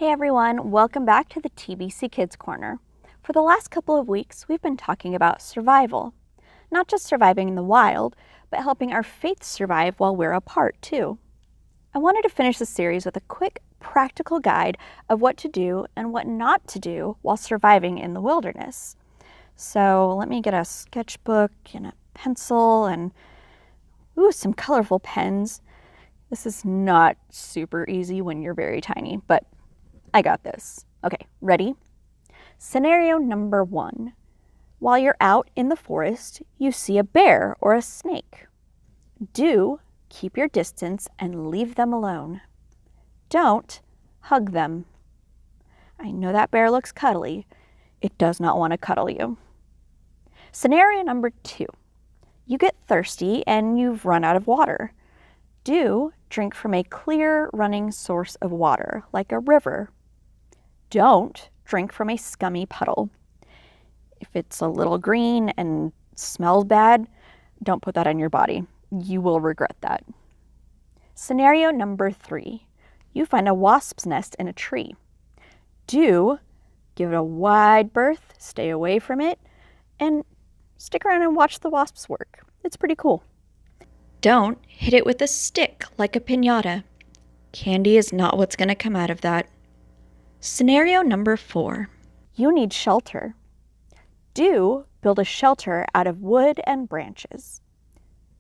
Hey everyone, welcome back to the TBC Kids Corner. For the last couple of weeks, we've been talking about survival. Not just surviving in the wild, but helping our faith survive while we're apart too. I wanted to finish the series with a quick, practical guide of what to do and what not to do while surviving in the wilderness. So let me get a sketchbook and a pencil and some colorful pens. This is not super easy when you're very tiny, but I got this. Okay, ready? Scenario number 1. While you're out in the forest, you see a bear or a snake. Do keep your distance and leave them alone. Don't hug them. I know that bear looks cuddly. It does not want to cuddle you. Scenario number 2. You get thirsty and you've run out of water. Do drink from a clear running source of water, like a river. Don't drink from a scummy puddle. If it's a little green and smells bad, don't put that on your body. You will regret that. Scenario number 3. You find a wasp's nest in a tree. Do give it a wide berth, stay away from it, and stick around and watch the wasps work. It's pretty cool. Don't hit it with a stick like a piñata. Candy is not what's going to come out of that. Scenario number 4. You need shelter. Do build a shelter out of wood and branches.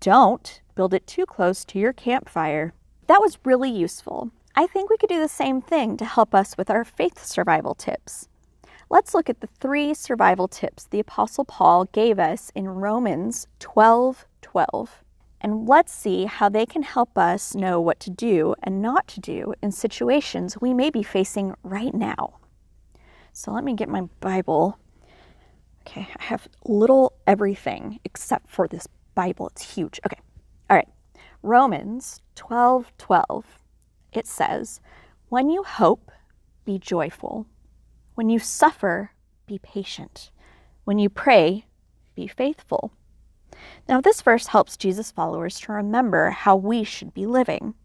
Don't build it too close to your campfire. That was really useful. I think we could do the same thing to help us with our faith survival tips. Let's look at the 3 survival tips the Apostle Paul gave us in Romans 12:12. And let's see how they can help us know what to do and not to do in situations we may be facing right now. So let me get my Bible. Okay, I have little everything except for this Bible. It's huge. Okay, all right. Romans 12:12. It says, "When you hope, be joyful. When you suffer, be patient. When you pray, be faithful." Now, this verse helps Jesus' followers to remember how we should be living.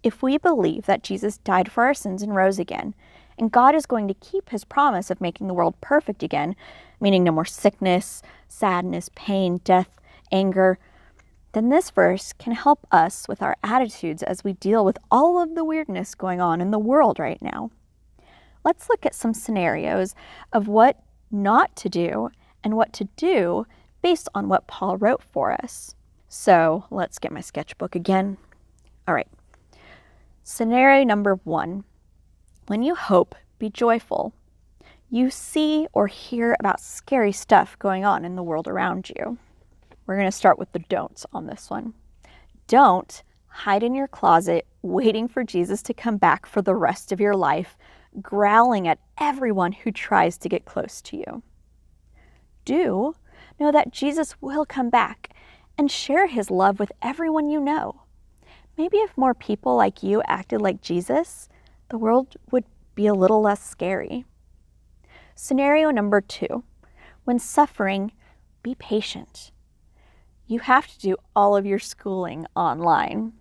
If we believe that Jesus died for our sins and rose again, and God is going to keep his promise of making the world perfect again, meaning no more sickness, sadness, pain, death, anger, then this verse can help us with our attitudes as we deal with all of the weirdness going on in the world right now. Let's look at some scenarios of what not to do and what to do based on what Paul wrote for us. So let's get my sketchbook again. All right. Scenario number 1. When you hope, be joyful. You see or hear about scary stuff going on in the world around you. We're going to start with the don'ts on this one. Don't hide in your closet waiting for Jesus to come back for the rest of your life, growling at everyone who tries to get close to you. Do know that Jesus will come back and share his love with everyone you know. Maybe if more people like you acted like Jesus, the world would be a little less scary. Scenario number 2. When suffering, be patient. You have to do all of your schooling online.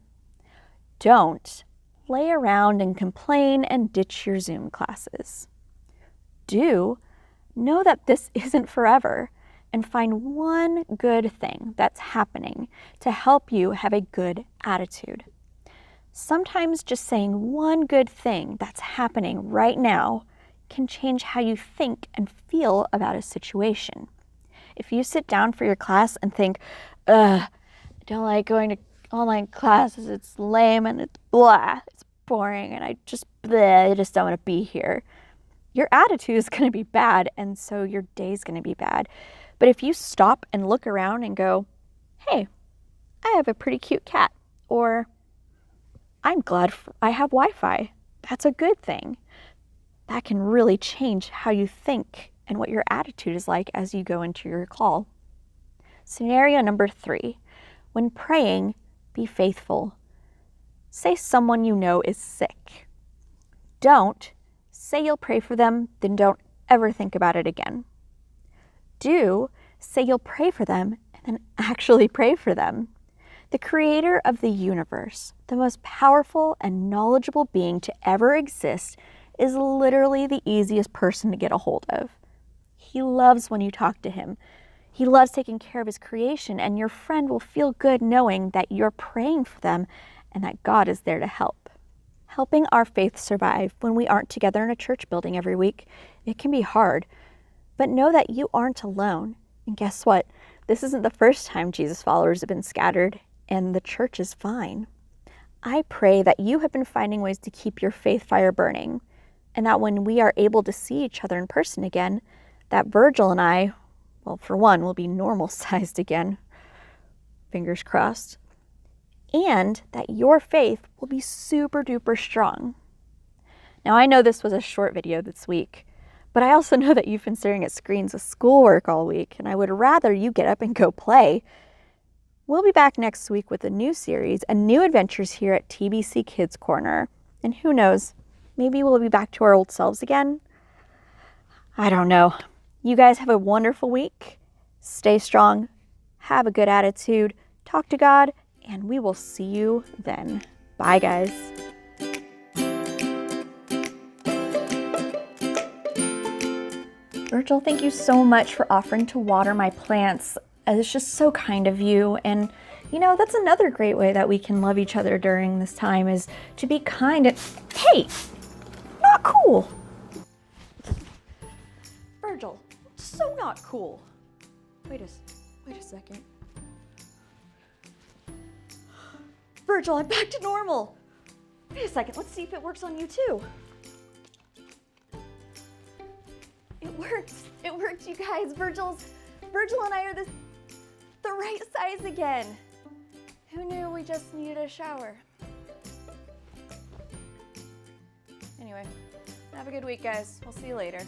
Don't lay around and complain and ditch your Zoom classes. Do know that this isn't forever and find one good thing that's happening to help you have a good attitude. Sometimes just saying one good thing that's happening right now can change how you think and feel about a situation. If you sit down for your class and think, I don't like going to online classes, it's lame and it's blah, it's boring and I just don't want to be here, your attitude is going to be bad and so your day's going to be bad. But if you stop and look around and go, hey, I have a pretty cute cat, or I'm glad I have Wi-Fi, that's a good thing. That can really change how you think and what your attitude is like as you go into your call. Scenario number 3. When praying, be faithful. Say someone you know is sick. Don't say you'll pray for them, then don't ever think about it again. Do say you'll pray for them and then actually pray for them. The creator of the universe, the most powerful and knowledgeable being to ever exist, is literally the easiest person to get a hold of. He loves when you talk to him. He loves taking care of his creation, and your friend will feel good knowing that you're praying for them and that God is there to help. Helping our faith survive when we aren't together in a church building every week, it can be hard. But know that you aren't alone. And guess what? This isn't the first time Jesus followers have been scattered, and the church is fine. I pray that you have been finding ways to keep your faith fire burning, and that when we are able to see each other in person again, that Virgil and I, well, for one, will be normal-sized again. Fingers crossed. And that your faith will be super duper strong. Now, I know this was a short video this week, but I also know that you've been staring at screens with schoolwork all week, and I would rather you get up and go play. We'll be back next week with a new series and new adventures here at TBC Kids Corner. And who knows, maybe we'll be back to our old selves again? I don't know. You guys have a wonderful week. Stay strong. Have a good attitude. Talk to God. And we will see you then. Bye, guys. Virgil, thank you so much for offering to water my plants. It's just so kind of you. And, you know, that's another great way that we can love each other during this time is to be kind and... Hey! Not cool! Virgil, so not cool. Wait a second. Virgil, I'm back to normal. Wait a second, let's see if it works on you too. It worked, you guys. Virgil and I are the right size again. Who knew we just needed a shower? Anyway, have a good week, guys. We'll see you later.